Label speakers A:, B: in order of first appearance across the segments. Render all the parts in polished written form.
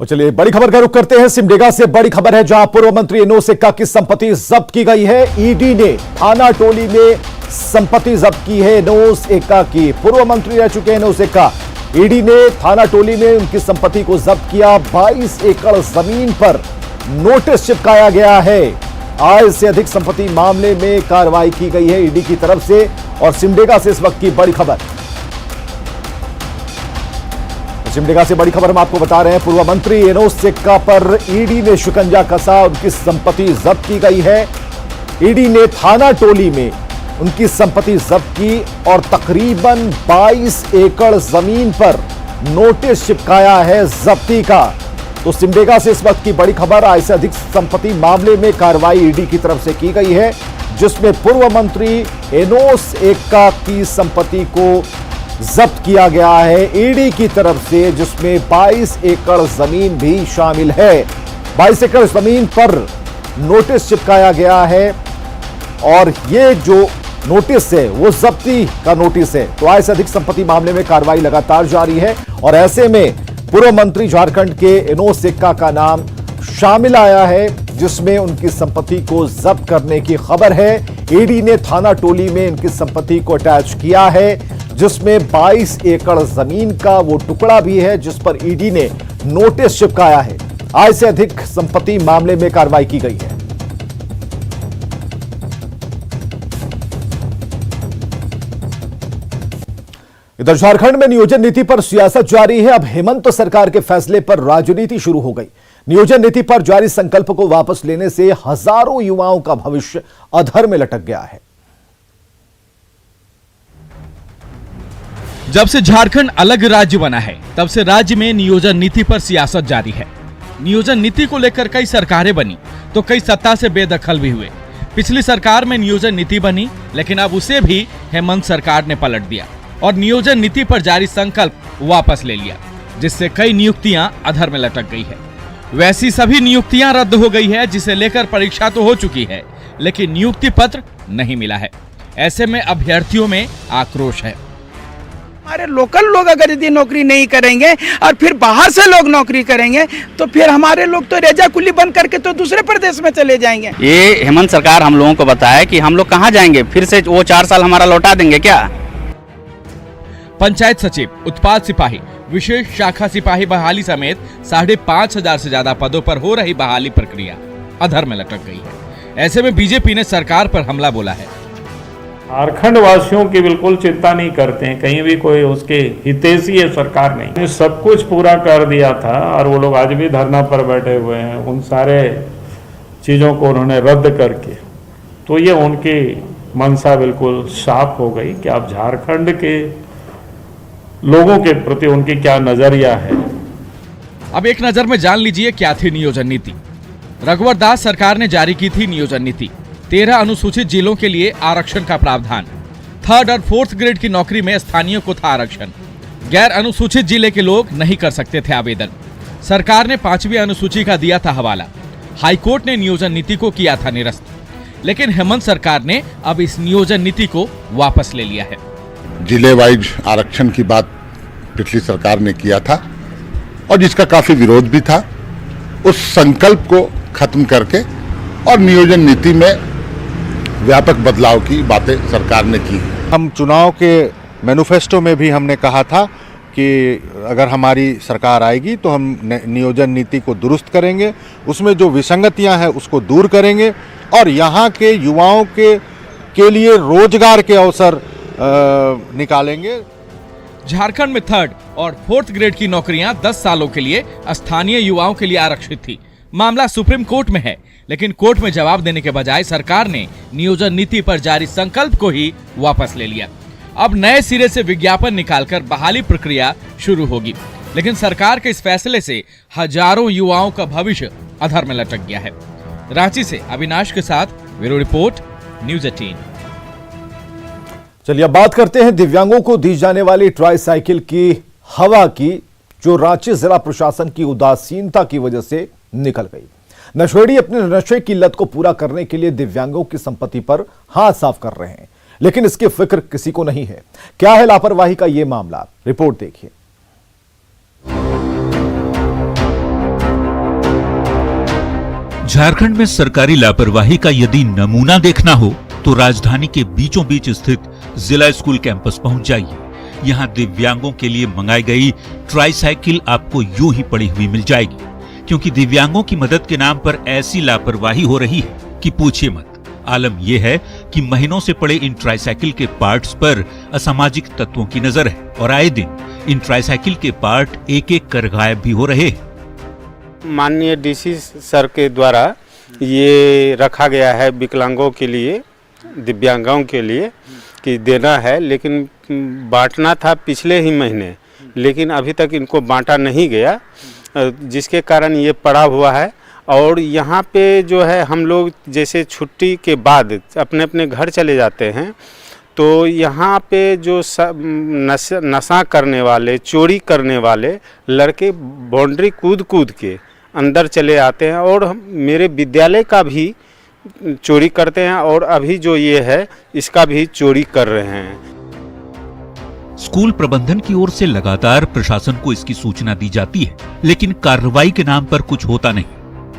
A: और चलिए बड़ी खबर का रुख करते हैं। सिमडेगा से बड़ी खबर है, जहां पूर्व मंत्री एनोस एक्का की संपत्ति जब्त की गई है। ईडी ने थाना टोली में संपत्ति जब्त की है एनोस एक्का की। पूर्व मंत्री रह चुके हैं एनोस एक्का। ईडी ने थाना टोली में उनकी संपत्ति को जब्त किया। 22 एकड़ जमीन पर नोटिस चिपकाया गया है। आय से अधिक संपत्ति मामले में कार्रवाई की गई है ईडी की तरफ से। और सिमडेगा से इस वक्त की बड़ी खबर, सिमडेगा से बड़ी खबर हम आपको बता रहे हैं। पूर्व मंत्री एनोस एक्का पर ईडी ने शिकंजा कसा, उनकी संपत्ति जब्त की गई है। ईडी ने थाना टोली में उनकी संपत्ति जब्त की और तकरीबन 22 एकड़ जमीन पर नोटिस चिपकाया है जब्ती का। तो सिमडेगा से इस वक्त की बड़ी खबर, आय से अधिक संपत्ति मामले में कार्रवाई ईडी की तरफ से की गई है, जिसमें पूर्व मंत्री एनोस एक्का की संपत्ति को जब्त किया गया है ईडी की तरफ से, जिसमें 22 एकड़ जमीन भी शामिल है। 22 एकड़ जमीन पर नोटिस चिपकाया गया है और ये जो नोटिस है वो जब्ती का नोटिस है। तो आय से अधिक संपत्ति मामले में कार्रवाई लगातार जारी है और ऐसे में पूर्व मंत्री झारखंड के एनोस एक्का का नाम शामिल आया है, जिसमें उनकी संपत्ति को जब्त करने की खबर है। ईडी ने थाना टोली में इनकी संपत्ति को अटैच किया है, जिसमें 22 एकड़ जमीन का वो टुकड़ा भी है जिस पर ईडी ने नोटिस चिपकाया है। आय से अधिक संपत्ति मामले में कार्रवाई की गई है। इधर झारखंड में नियोजन नीति पर सियासत जारी है। अब हेमंत सरकार के फैसले पर राजनीति शुरू हो गई। नियोजन नीति पर जारी संकल्प को वापस लेने से हजारों युवाओं का भविष्य अधर में लटक गया है।
B: जब से झारखंड अलग राज्य बना है, तब से राज्य में नियोजन नीति पर सियासत जारी है। नियोजन नीति को लेकर कई सरकारें बनी तो कई सत्ता से बेदखल भी हुए। पिछली सरकार में नियोजन नीति बनी, लेकिन अब उसे भी हेमंत सरकार ने पलट दिया और नियोजन नीति पर जारी संकल्प वापस ले लिया, जिससे कई नियुक्तियां अधर में लटक गई है। वैसी सभी नियुक्तियां रद्द हो गई है, जिसे लेकर परीक्षा तो हो चुकी है, लेकिन नियुक्ति पत्र नहीं मिला है। ऐसे में अभ्यर्थियों में आक्रोश है।
C: हमारे लोकल लोग अगर यदि नौकरी नहीं करेंगे और फिर बाहर से लोग नौकरी करेंगे तो फिर हमारे लोग तो रेजा कुली बंद करके तो दूसरे प्रदेश में चले जाएंगे।
D: ये हेमंत सरकार हम लोगों को बताया कि हम लोग कहाँ जाएंगे, फिर से वो 4 साल हमारा लौटा देंगे क्या?
B: पंचायत सचिव, उत्पाद सिपाही, विशेष शाखा सिपाही बहाली समेत 5,500 से ज्यादा पदों पर हो रही बहाली प्रक्रिया अधर में लटक गई है। ऐसे में बीजेपी ने सरकार पर हमला बोला है।
E: झारखंड वासियों की बिल्कुल चिंता नहीं करते हैं, कहीं भी कोई उसके हितैषी है सरकार नहीं। सब कुछ पूरा कर दिया था और वो लोग आज भी धरना पर बैठे हुए हैं। उन सारे चीज़ों को उन्होंने रद्द करके, तो ये उनकी मंशा बिल्कुल साफ हो गई कि अब झारखंड के लोगों के प्रति उनकी क्या नजरिया है।
B: अब एक नजर में जान लीजिए क्या थी नियोजन नीति। रघुवर दास सरकार ने जारी की थी नियोजन नीति। 13 अनुसूचित जिलों के लिए आरक्षण का प्रावधान। 3rd और 4th ग्रेड की नौकरी में स्थानीयों को था आरक्षण। गैर अनुसूचित जिले के लोग नहीं कर सकते थे आवेदन। सरकार ने 5वीं अनुसूची का दिया था हवाला। हाईकोर्ट ने नियोजन नीति को किया था निरस्त, लेकिन हेमंत सरकार ने अब इस नियोजन नीति को वापस ले लिया है।
F: जिले वाइज आरक्षण की बात पिछली सरकार ने किया था और जिसका काफी विरोध भी था। उस संकल्प को खत्म करके और नियोजन नीति में व्यापक बदलाव की बातें सरकार ने की।
G: हम चुनाव के मैनिफेस्टो में भी हमने कहा था कि अगर हमारी सरकार आएगी तो हम नियोजन नीति को दुरुस्त करेंगे, उसमें जो विसंगतियां हैं उसको दूर करेंगे और यहाँ के युवाओं के लिए रोजगार के अवसर निकालेंगे।
B: झारखंड में 3rd और 4th ग्रेड की नौकरियां 10 सालों के लिए स्थानीय युवाओं के लिए आरक्षित थी। मामला सुप्रीम कोर्ट में है, लेकिन कोर्ट में जवाब देने के बजाय सरकार ने नियोजन नीति पर जारी संकल्प को ही वापस ले लिया। अब नए सिरे से विज्ञापन निकालकर बहाली प्रक्रिया शुरू होगी, लेकिन सरकार के इस फैसले से हजारों युवाओं का भविष्य अधर में लटक गया है। रांची से अविनाश के साथ ब्यूरो रिपोर्ट, न्यूज़ 18।
A: चलिए अब बात करते हैं दिव्यांगों को दी जाने वाली ट्राईसाइकिल की हवा की, जो रांची जिला प्रशासन की उदासीनता की वजह से निकल गई। नशेड़ी अपने नशे की लत को पूरा करने के लिए दिव्यांगों की संपत्ति पर हाथ साफ कर रहे हैं, लेकिन इसकी फिक्र किसी को नहीं है। क्या है लापरवाही का यह मामला, रिपोर्ट देखिए।
H: झारखंड में सरकारी लापरवाही का यदि नमूना देखना हो तो राजधानी के बीचों बीच स्थित जिला स्कूल कैंपस पहुंच जाइए। यहाँ दिव्यांगों के लिए मंगाई गई ट्राईसाइकिल आपको यूं ही पड़ी हुई मिल जाएगी, क्योंकि दिव्यांगों की मदद के नाम पर ऐसी लापरवाही हो रही है कि पूछिए मत। आलम यह है कि महीनों से पड़े इन ट्राईसाइकिल के पार्ट्स पर असामाजिक तत्वों की नजर है और आए दिन इन ट्राईसाइकिल के पार्ट एक एक कर गायब भी हो रहे हैं।
I: माननीय डीसी सर के द्वारा ये रखा गया है विकलांगों के लिए, दिव्यांगों के लिए कि देना है, लेकिन बांटना था पिछले ही महीने, लेकिन अभी तक इनको बांटा नहीं गया, जिसके कारण ये पड़ा हुआ है। और यहाँ पे जो है हम लोग जैसे छुट्टी के बाद अपने अपने घर चले जाते हैं, तो यहाँ पे जो नशा करने वाले, चोरी करने वाले लड़के बाउंड्री कूद कूद के अंदर चले आते हैं और मेरे विद्यालय का भी चोरी करते हैं और अभी जो ये है इसका भी चोरी कर रहे हैं।
H: स्कूल प्रबंधन की ओर से लगातार प्रशासन को इसकी सूचना दी जाती है, लेकिन कार्रवाई के नाम पर कुछ होता नहीं।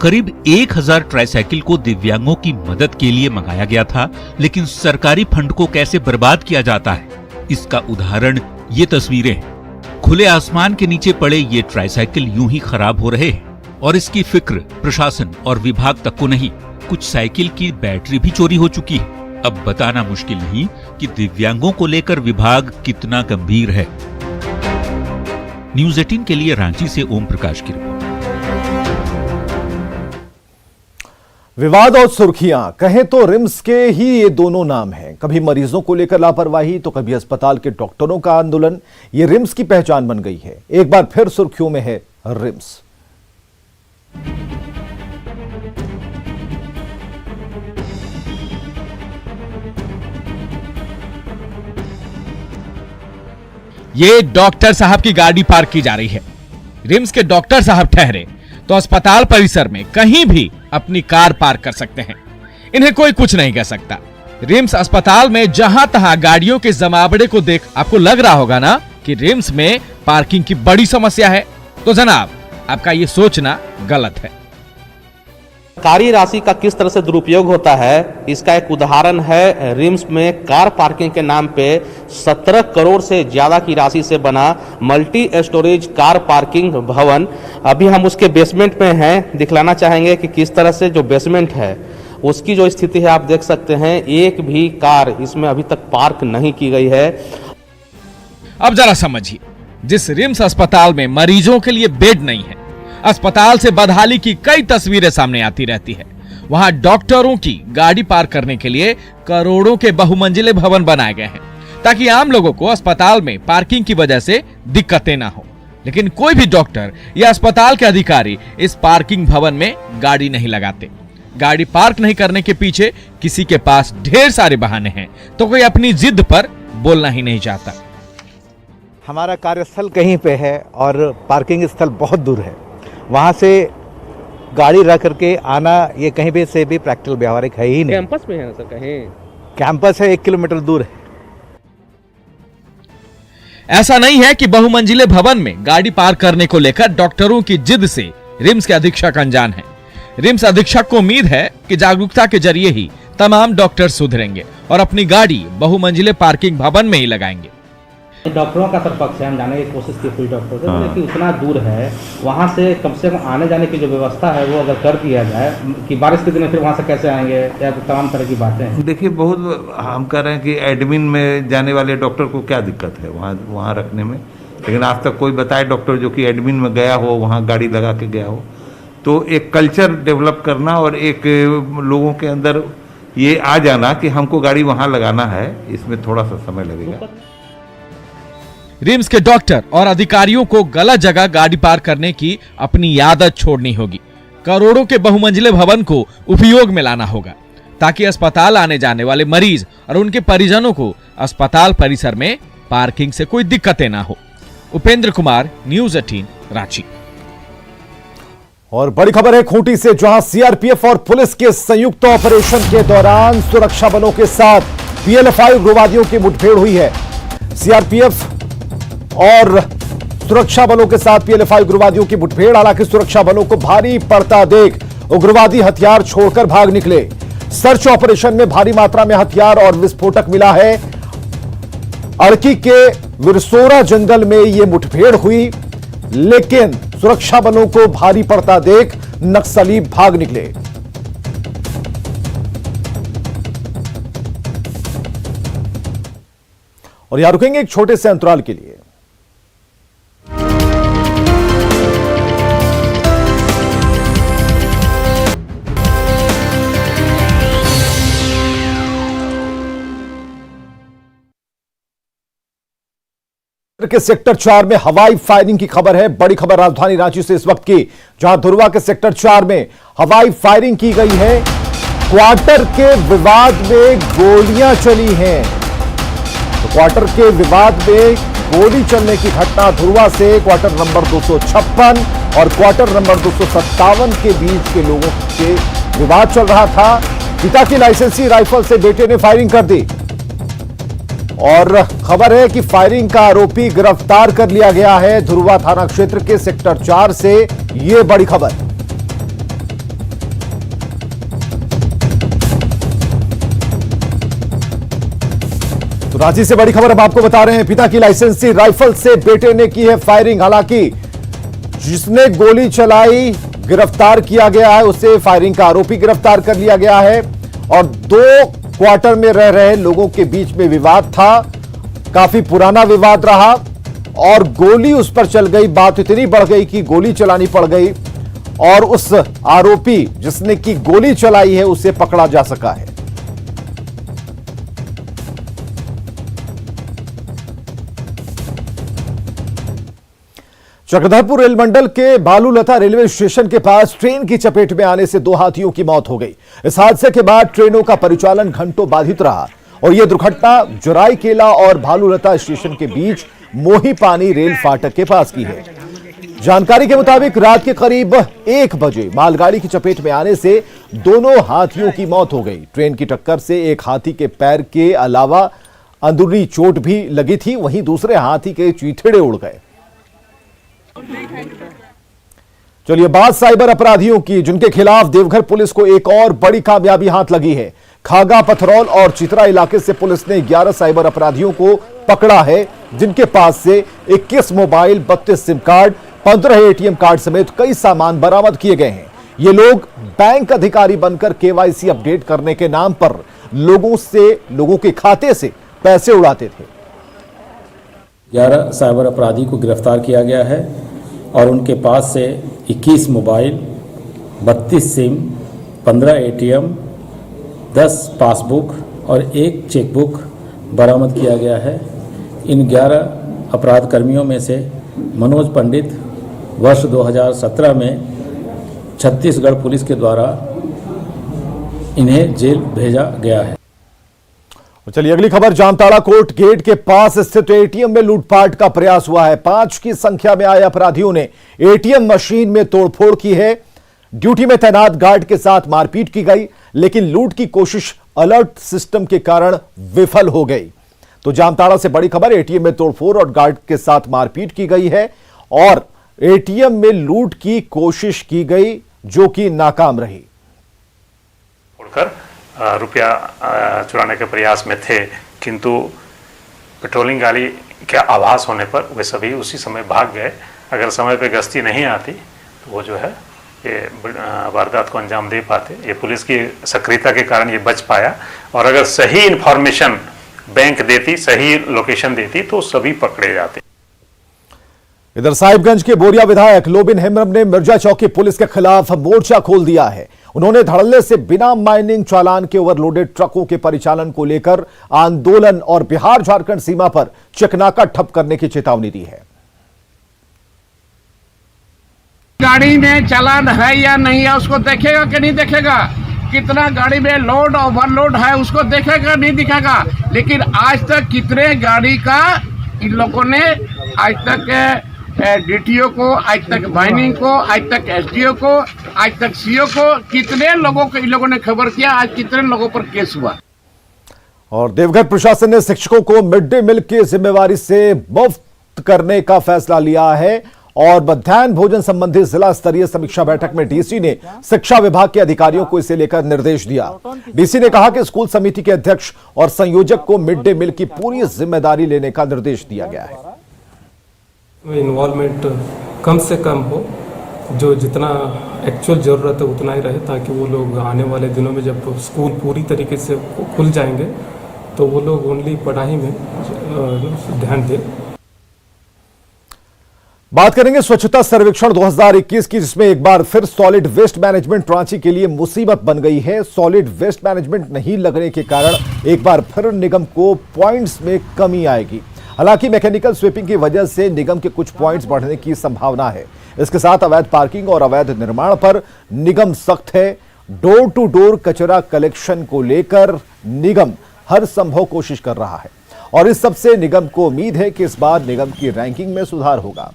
H: करीब 1000 ट्राईसाइकिल को दिव्यांगों की मदद के लिए मंगाया गया था, लेकिन सरकारी फंड को कैसे बर्बाद किया जाता है, इसका उदाहरण ये तस्वीरें हैं। खुले आसमान के नीचे पड़े ये ट्राईसाइकिल यूं ही खराब हो रहे हैं और इसकी फिक्र प्रशासन और विभाग तक को नहीं। कुछ साइकिल की बैटरी भी चोरी हो चुकी है। अब बताना मुश्किल नहीं कि दिव्यांगों को लेकर विभाग कितना गंभीर है। न्यूज़ 18 के लिए रांची से ओम प्रकाश की रिपोर्ट।
A: विवाद और सुर्खियां कहें तो रिम्स के ही ये दोनों नाम हैं। कभी मरीजों को लेकर लापरवाही तो कभी अस्पताल के डॉक्टरों का आंदोलन। ये रिम्स की पहचान बन गई है। एक बार फिर सुर्खियों में है रिम्स।
B: ये डॉक्टर साहब की गाड़ी पार्क की जा रही है। रिम्स के डॉक्टर साहब ठहरे तो अस्पताल परिसर में कहीं भी अपनी कार पार्क कर सकते हैं। इन्हें कोई कुछ नहीं कह सकता। रिम्स अस्पताल में जहां तहां गाड़ियों के जमावड़े को देख आपको लग रहा होगा ना कि रिम्स में पार्किंग की बड़ी समस्या है। तो जनाब, आपका ये सोचना गलत है।
J: सरकारी राशि का किस तरह से दुरुपयोग होता है, इसका एक उदाहरण है रिम्स में कार पार्किंग के नाम पे 17 करोड़ से ज्यादा की राशि से बना मल्टी स्टोरेज कार पार्किंग भवन। अभी हम उसके बेसमेंट में हैं, दिखलाना चाहेंगे कि किस तरह से जो बेसमेंट है उसकी जो स्थिति है आप देख सकते हैं। एक भी कार इसमें अभी तक पार्क नहीं की गई है।
B: अब जरा समझिए, जिस रिम्स अस्पताल में मरीजों के लिए बेड नहीं है, अस्पताल से बदहाली की कई तस्वीरें सामने आती रहती है। वहां डॉक्टरों की गाड़ी पार्क करने के लिए करोड़ों के बहुमंजिले भवन बनाए गए हैं ताकि आम लोगों को अस्पताल में पार्किंग की वजह से दिक्कतें ना हो। लेकिन कोई भी डॉक्टर या अस्पताल के अधिकारी इस पार्किंग भवन में गाड़ी नहीं लगाते। गाड़ी पार्क नहीं करने के पीछे किसी के पास ढेर सारे बहाने हैं, तो कोई अपनी जिद पर बोलना ही नहीं चाहता।
K: हमारा कार्यस्थल कहीं पे है और पार्किंग स्थल बहुत दूर है। वहाँ से गाड़ी रख करके आना ये कहीं भी से भी प्रैक्टिकल व्यवहारिक है ही नहीं।
J: कैंपस में है ना सर? कहीं
K: कैंपस है 1 किलोमीटर दूर है।
B: ऐसा नहीं है कि बहुमंजिले भवन में गाड़ी पार्क करने को लेकर डॉक्टरों की जिद से रिम्स के अधीक्षक अनजान हैं। रिम्स अधीक्षक को उम्मीद है कि जागरूकता के जरिए ही तमाम डॉक्टर सुधरेंगे और अपनी गाड़ी बहुमंजिले पार्किंग भवन में ही लगाएंगे।
J: डॉक्टरों का सर पक्ष है, हम जाने की कोशिश की पूरी डॉक्टर से, लेकिन उतना दूर है, वहाँ से कम आने जाने की जो व्यवस्था है वो अगर कर दिया जाए कि बारिश के दिन में फिर वहाँ से कैसे आएंगे, या तमाम तरह की बातें हैं।
L: देखिए, बहुत हम कह रहे हैं कि एडमिन में जाने वाले डॉक्टर को क्या दिक्कत है वहाँ रखने में, लेकिन आज तक कोई बताए डॉक्टर जो कि एडमिन में गया हो, वहाँ गाड़ी लगा के गया हो। तो एक कल्चर डेवलप करना और एक लोगों के अंदर ये आ जाना कि हमको गाड़ी वहाँ लगाना है, इसमें थोड़ा सा समय लगेगा।
B: रिम्स के डॉक्टर और अधिकारियों को गलत जगह गाड़ी पार्क करने की अपनी आदत छोड़नी होगी। करोड़ों के बहुमंजिले भवन को उपयोग में लाना होगा ताकि अस्पताल आने जाने वाले मरीज और उनके परिजनों को अस्पताल परिसर में पार्किंग से कोई दिक्कतें ना हो। उपेंद्र कुमार, न्यूज़ 18, रांची।
A: और बड़ी खबर है खूंटी से, जहां सीआरपीएफ और पुलिस के संयुक्त ऑपरेशन के दौरान सुरक्षा बलों के साथ पीएलएफआई उग्रवादियों की मुठभेड़ हुई है। सीआरपीएफ और सुरक्षा बलों के साथ पीएलएफआई उग्रवादियों की मुठभेड़। हालांकि सुरक्षा बलों को भारी पड़ता देख उग्रवादी हथियार छोड़कर भाग निकले। सर्च ऑपरेशन में भारी मात्रा में हथियार और विस्फोटक मिला है। अड़की के विरसोरा जंगल में यह मुठभेड़ हुई, लेकिन सुरक्षा बलों को भारी पड़ता देख नक्सली भाग निकले। और यहां रुकेंगे एक छोटे से अंतराल के लिए। के सेक्टर 4 में हवाई फायरिंग की खबर है। बड़ी खबर राजधानी रांची से इस वक्त की, जहां धुरवा के सेक्टर 4 में हवाई फायरिंग की गई है। क्वार्टर के विवाद में गोलियां चली हैं। तो क्वार्टर के विवाद में गोली चलने की घटना धुरवा से क्वार्टर नंबर 256 और क्वार्टर नंबर 257 के बीच के लोगों के विवाद चल रहा था। पिता की लाइसेंसी राइफल से बेटे ने फायरिंग कर दी और खबर है कि फायरिंग का आरोपी गिरफ्तार कर लिया गया है। धुरवा थाना क्षेत्र के सेक्टर 4 से यह बड़ी खबर। तो रांची से बड़ी खबर अब आपको बता रहे हैं। पिता की लाइसेंसी राइफल से बेटे ने की है फायरिंग। हालांकि जिसने गोली चलाई गिरफ्तार किया गया है, उसे फायरिंग का आरोपी गिरफ्तार कर लिया गया है। और 2 क्वार्टर में रह रहे लोगों के बीच में विवाद था, काफी पुराना विवाद रहा और गोली उस पर चल गई। बात इतनी बढ़ गई कि गोली चलानी पड़ गई और उस आरोपी जिसने की गोली चलाई है उसे पकड़ा जा सका है। चक्रधरपुर रेल मंडल के बालूलता रेलवे स्टेशन के पास ट्रेन की चपेट में आने से 2 हाथियों की मौत हो गई। इस हादसे के बाद ट्रेनों का परिचालन घंटों बाधित रहा और यह दुर्घटना जोराईकेला और भालूलता स्टेशन के बीच मोही पानी रेल फाटक के पास की है। जानकारी के मुताबिक रात के करीब 1 बजे मालगाड़ी की चपेट में आने से दोनों हाथियों की मौत हो गई। ट्रेन की टक्कर से एक हाथी के पैर के अलावा अंदरूनी चोट भी लगी थी, वहीं दूसरे हाथी के चीथड़े उड़ गए। चलिए बात साइबर अपराधियों की, जिनके खिलाफ देवघर पुलिस को एक और बड़ी कामयाबी हाथ लगी है। खागा, पथरौल और चित्रा इलाके से पुलिस ने 11 साइबर अपराधियों को पकड़ा है, जिनके पास से 21 mobile, 32 SIM card, 15 ATM card समेत कई सामान बरामद किए गए हैं। ये लोग बैंक अधिकारी बनकर केवाईसी अपडेट करने के नाम पर लोगों के खाते से पैसे उड़ाते थे।
M: 11 साइबर अपराधी को गिरफ्तार किया गया है और उनके पास से 21 मोबाइल, 32 सिम, 15 एटीएम, 10 पासबुक और 1 चेकबुक बरामद किया गया है। इन 11 अपराध कर्मियों में से मनोज पंडित वर्ष 2017 में छत्तीसगढ़ पुलिस के द्वारा इन्हें जेल भेजा गया है।
A: चलिए अगली खबर, जामताड़ा कोर्ट गेट के पास स्थित एटीएम में लूटपाट का प्रयास हुआ है। 5 की संख्या में आए अपराधियों ने एटीएम मशीन में तोड़फोड़ की है। ड्यूटी में तैनात गार्ड के साथ मारपीट की गई, लेकिन लूट की कोशिश अलर्ट सिस्टम के कारण विफल हो गई। तो जामताड़ा से बड़ी खबर, एटीएम में तोड़फोड़ और गार्ड के साथ मारपीट की गई है और एटीएम में लूट की कोशिश की गई, जो कि नाकाम रही।
N: रुपया चुराने के प्रयास में थे, किंतु पेट्रोलिंग गाड़ी के आभास होने पर वे सभी उसी समय भाग गए। अगर समय पे गश्ती नहीं आती तो वो जो है ये वारदात को अंजाम दे पाते। ये पुलिस की सक्रियता के कारण ये बच पाया और अगर सही इंफॉर्मेशन बैंक देती, सही लोकेशन देती तो सभी पकड़े जाते।
A: इधर साहिबगंज के बोरिया विधायक लोबिन हेम्ब्रम ने मिर्जा चौकी पुलिस के खिलाफ मोर्चा खोल दिया है। उन्होंने धड़ल्ले से बिना माइनिंग चालान के ओवरलोडेड ट्रकों के परिचालन को लेकर आंदोलन और बिहार झारखंड सीमा पर चकनाका ठप करने की चेतावनी दी है।
O: गाड़ी में चालान है या नहीं है उसको देखेगा कि नहीं देखेगा, कितना गाड़ी में लोड ओवरलोड है उसको देखेगा नहीं दिखेगा। लेकिन आज तक कितने गाड़ी का इन लोगों ने आज तक डीटीओ को, आज तक माइनिंग को, आज तक एसडीओ को, आज तक सीओ को, कितने लोगों को इन लोगों ने खबर किया, आज कितने लोगों पर केस हुआ।
A: और देवघर प्रशासन ने शिक्षकों को मिड डे मील की जिम्मेवारी से मुक्त करने का फैसला लिया है और मध्याह्न भोजन संबंधी जिला स्तरीय समीक्षा बैठक में डीसी ने शिक्षा विभाग के अधिकारियों को इसे लेकर निर्देश दिया। डीसी ने कहा कि स्कूल समिति के अध्यक्ष और संयोजक को मिड डे मील की पूरी जिम्मेदारी लेने का निर्देश दिया गया है।
M: इन्वॉल्वमेंट कम से कम हो, जो जितना एक्चुअल ज़रूरत है उतना ही रहे, ताकि वो लोग आने वाले दिनों में जब स्कूल पूरी तरीके से खुल जाएंगे तो वो लोग ओनली पढ़ाई में ध्यान दें।
A: बात करेंगे स्वच्छता सर्वेक्षण 2021 की, जिसमें एक बार फिर सॉलिड वेस्ट मैनेजमेंट रांची के लिए मुसीबत बन गई है। सॉलिड वेस्ट मैनेजमेंट नहीं लगने के कारण एक बार फिर निगम को पॉइंट्स में कमी आएगी। हालांकि मैकेनिकल स्वीपिंग की वजह से निगम के कुछ पॉइंट्स बढ़ने की संभावना है। इसके साथ अवैध पार्किंग और अवैध निर्माण पर निगम सख्त है। डोर टू डोर कचरा कलेक्शन को लेकर निगम हर संभव कोशिश कर रहा है और इस सब से निगम को उम्मीद है कि इस बार निगम की रैंकिंग में सुधार होगा।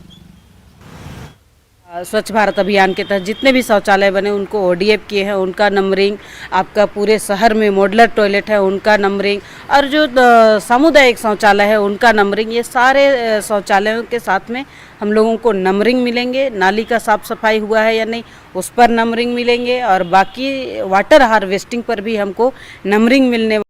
P: स्वच्छ भारत अभियान के तहत जितने भी शौचालय बने उनको ओडीएफ किए हैं, उनका नंबरिंग, आपका पूरे शहर में मॉडलर टॉयलेट है उनका नंबरिंग, और जो सामुदायिक शौचालय है उनका नंबरिंग, ये सारे शौचालयों के साथ में हम लोगों को नंबरिंग मिलेंगे। नाली का साफ सफाई हुआ है या नहीं उस पर नंबरिंग मिलेंगे, और बाकी वाटर हार्वेस्टिंग पर भी हमको नंबरिंग मिलने